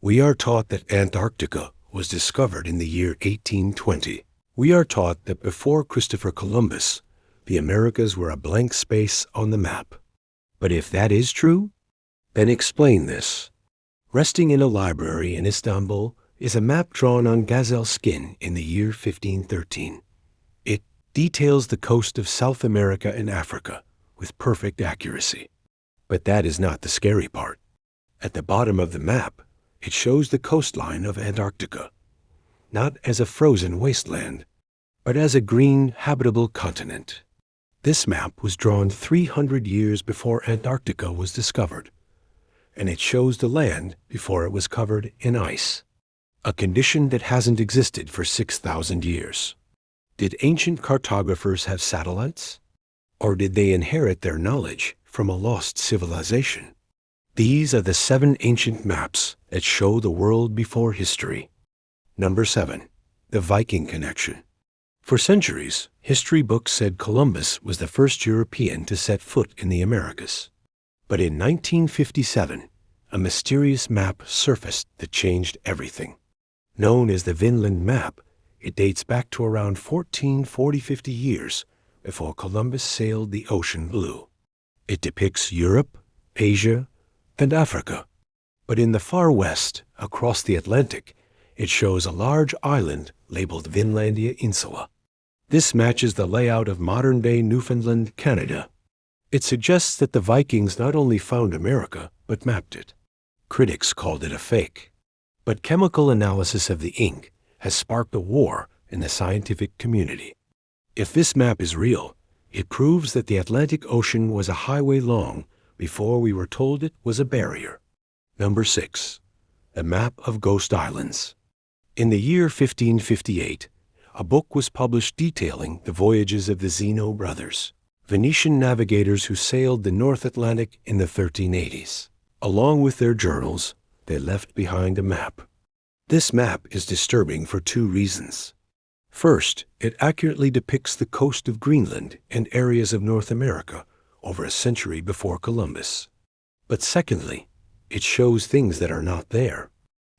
We are taught that Antarctica was discovered in the year 1820. We are taught that before Christopher Columbus, the Americas were a blank space on the map. But if that is true, then explain this. Resting in a library in Istanbul is a map drawn on gazelle skin in the year 1513. It details the coast of South America and Africa with perfect accuracy. But that is not the scary part. At the bottom of the map, it shows the coastline of Antarctica, not as a frozen wasteland, but as a green, habitable continent. This map was drawn 300 years before Antarctica was discovered, and it shows the land before it was covered in ice, a condition that hasn't existed for 6,000 years. Did ancient cartographers have satellites? Or did they inherit their knowledge from a lost civilization? These are the 7 ancient maps that show the world before history. Number 7. The Viking connection. For centuries, history books said Columbus was the first European to set foot in the Americas. But in 1957, a mysterious map surfaced that changed everything. Known as the Vinland map, it dates back to around 50 years before Columbus sailed the ocean blue. It depicts Europe, Asia, and Africa. But in the far west, across the Atlantic, it shows a large island labeled Vinlandia Insula. This matches the layout of modern-day Newfoundland, Canada. It suggests that the Vikings not only found America, but mapped it. Critics called it a fake. But chemical analysis of the ink has sparked a war in the scientific community. If this map is real, it proves that the Atlantic Ocean was a highway long before we were told it was a barrier. Number 6. The Map of Ghost Islands. In the year 1558, a book was published detailing the voyages of the Zeno brothers, Venetian navigators who sailed the North Atlantic in the 1380s. Along with their journals, they left behind a map. This map is disturbing for 2 reasons. First, it accurately depicts the coast of Greenland and areas of North America over a century before Columbus. But secondly, it shows things that are not there.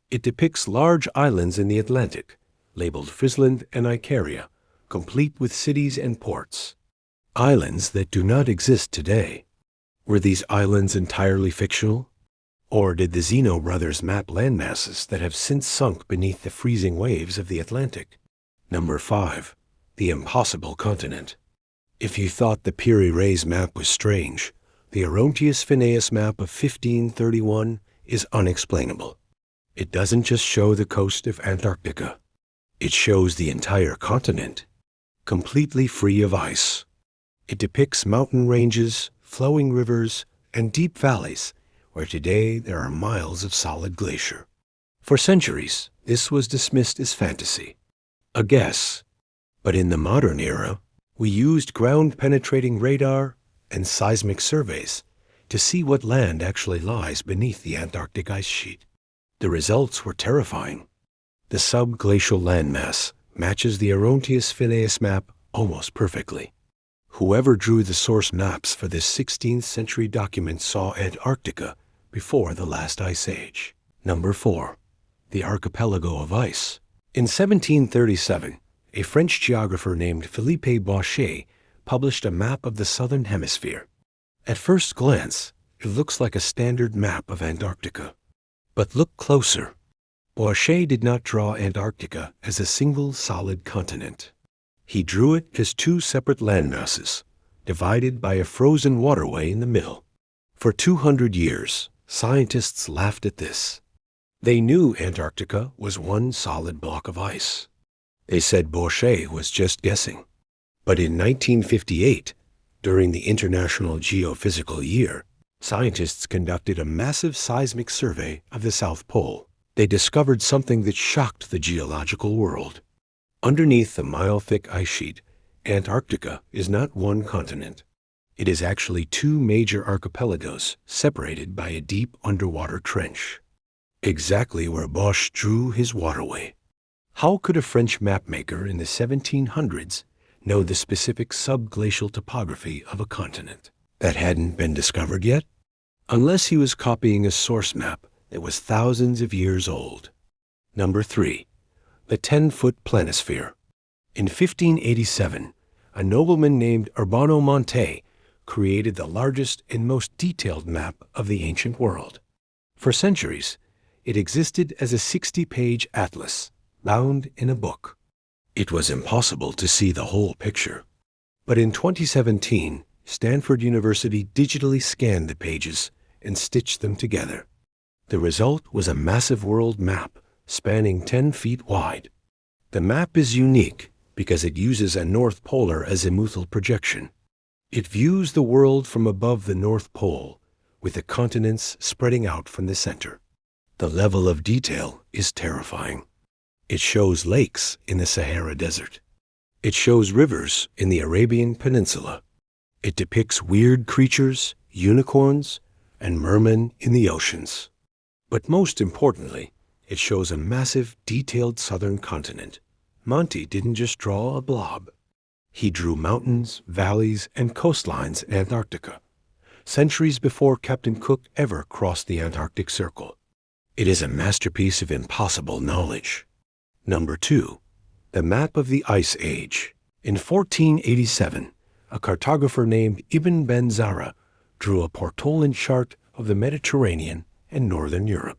It depicts large islands in the Atlantic, labeled Friesland and Icaria, complete with cities and ports. Islands that do not exist today. Were these islands entirely fictional? Or did the Zeno brothers map landmasses that have since sunk beneath the freezing waves of the Atlantic? Number 5. The Impossible Continent. If you thought the Piri Reis map was strange, the Oronteus Finaeus map of 1531 is unexplainable. It doesn't just show the coast of Antarctica. It shows the entire continent, completely free of ice. It depicts mountain ranges, flowing rivers, and deep valleys where today there are miles of solid glacier. For centuries, this was dismissed as fantasy, a guess. But in the modern era, we used ground-penetrating radar and seismic surveys to see what land actually lies beneath the Antarctic ice sheet. The results were terrifying. The subglacial landmass matches the Oronteus Finaeus map almost perfectly. Whoever drew the source maps for this 16th century document saw Antarctica before the last ice age. Number 4. The Archipelago of Ice. In 1737, a French geographer named Philippe Buache published a map of the southern hemisphere. At first glance, it looks like a standard map of Antarctica. But look closer. Buache did not draw Antarctica as a single solid continent. He drew it as 2 separate landmasses, divided by a frozen waterway in the middle. For 200 years, scientists laughed at this. They knew Antarctica was one solid block of ice. They said Buache was just guessing. But in 1958, during the International Geophysical Year, scientists conducted a massive seismic survey of the South Pole. They discovered something that shocked the geological world. Underneath the mile-thick ice sheet, Antarctica is not one continent. It is actually 2 major archipelagos separated by a deep underwater trench. Exactly where Buache drew his waterway. How could a French mapmaker in the 1700s know the specific subglacial topography of a continent that hadn't been discovered yet? Unless he was copying a source map that was thousands of years old. Number 3. The 10-foot Planosphere. In 1587, a nobleman named Urbano Monte created the largest and most detailed map of the ancient world. For centuries, it existed as a 60-page atlas, bound in a book. It was impossible to see the whole picture. But in 2017, Stanford University digitally scanned the pages and stitched them together. The result was a massive world map spanning 10 feet wide. The map is unique because it uses a North Polar azimuthal projection. It views the world from above the North Pole, with the continents spreading out from the center. The level of detail is terrifying. It shows lakes in the Sahara Desert. It shows rivers in the Arabian Peninsula. It depicts weird creatures, unicorns, and mermen in the oceans. But most importantly, it shows a massive, detailed southern continent. Monte didn't just draw a blob. He drew mountains, valleys, and coastlines in Antarctica, centuries before Captain Cook ever crossed the Antarctic Circle. It is a masterpiece of impossible knowledge. Number 2. The Map of the Ice Age. In 1487, a cartographer named Ibn Ben Zara drew a portolan chart of the Mediterranean and northern Europe.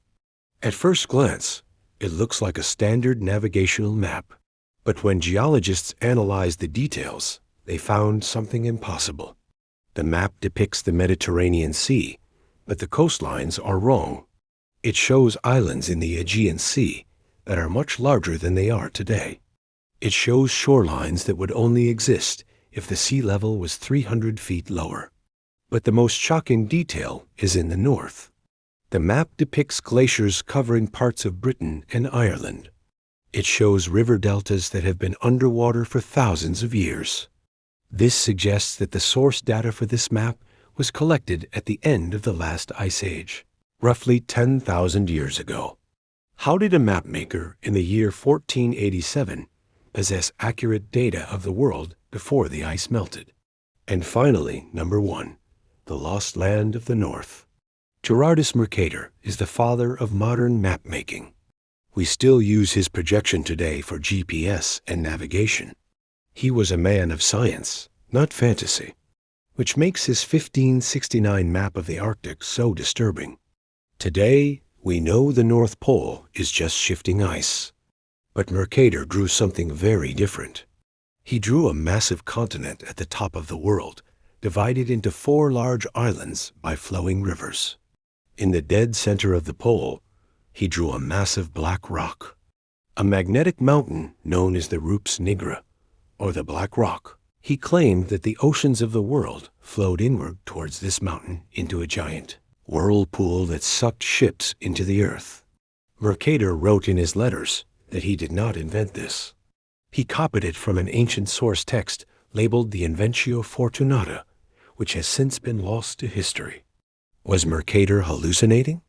At first glance, it looks like a standard navigational map. But when geologists analyzed the details, they found something impossible. The map depicts the Mediterranean Sea, but the coastlines are wrong. It shows islands in the Aegean Sea that are much larger than they are today. It shows shorelines that would only exist if the sea level was 300 feet lower. But the most shocking detail is in the north. The map depicts glaciers covering parts of Britain and Ireland. It shows river deltas that have been underwater for thousands of years. This suggests that the source data for this map was collected at the end of the last ice age, roughly 10,000 years ago. How did a mapmaker in the year 1487 possess accurate data of the world before the ice melted? And finally, number 1, the lost land of the north. Gerardus Mercator is the father of modern mapmaking. We still use his projection today for GPS and navigation. He was a man of science, not fantasy, which makes his 1569 map of the Arctic so disturbing. Today, we know the North Pole is just shifting ice. But Mercator drew something very different. He drew a massive continent at the top of the world, divided into 4 large islands by flowing rivers. In the dead center of the pole, he drew a massive black rock, a magnetic mountain known as the Rups Nigra, or the Black Rock. He claimed that the oceans of the world flowed inward towards this mountain into a giant whirlpool that sucked ships into the earth. Mercator wrote in his letters that he did not invent this. He copied it from an ancient source text labeled the Inventio Fortunata, which has since been lost to history. Was Mercator hallucinating?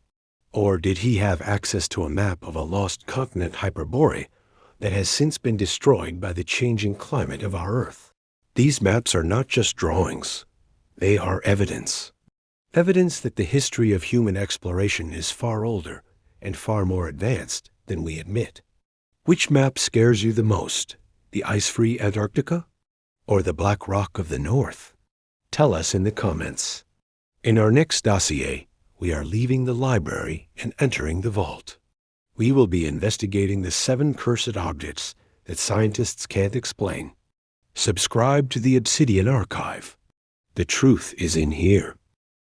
Or did he have access to a map of a lost continent, Hyperborea, that has since been destroyed by the changing climate of our Earth? These maps are not just drawings. They are evidence. Evidence that the history of human exploration is far older and far more advanced than we admit. Which map scares you the most, the ice-free Antarctica or the Black Rock of the North? Tell us in the comments. In our next dossier, we are leaving the library and entering the vault. We will be investigating the 7 cursed objects that scientists can't explain. Subscribe to the Obsidian archive. The truth is in here.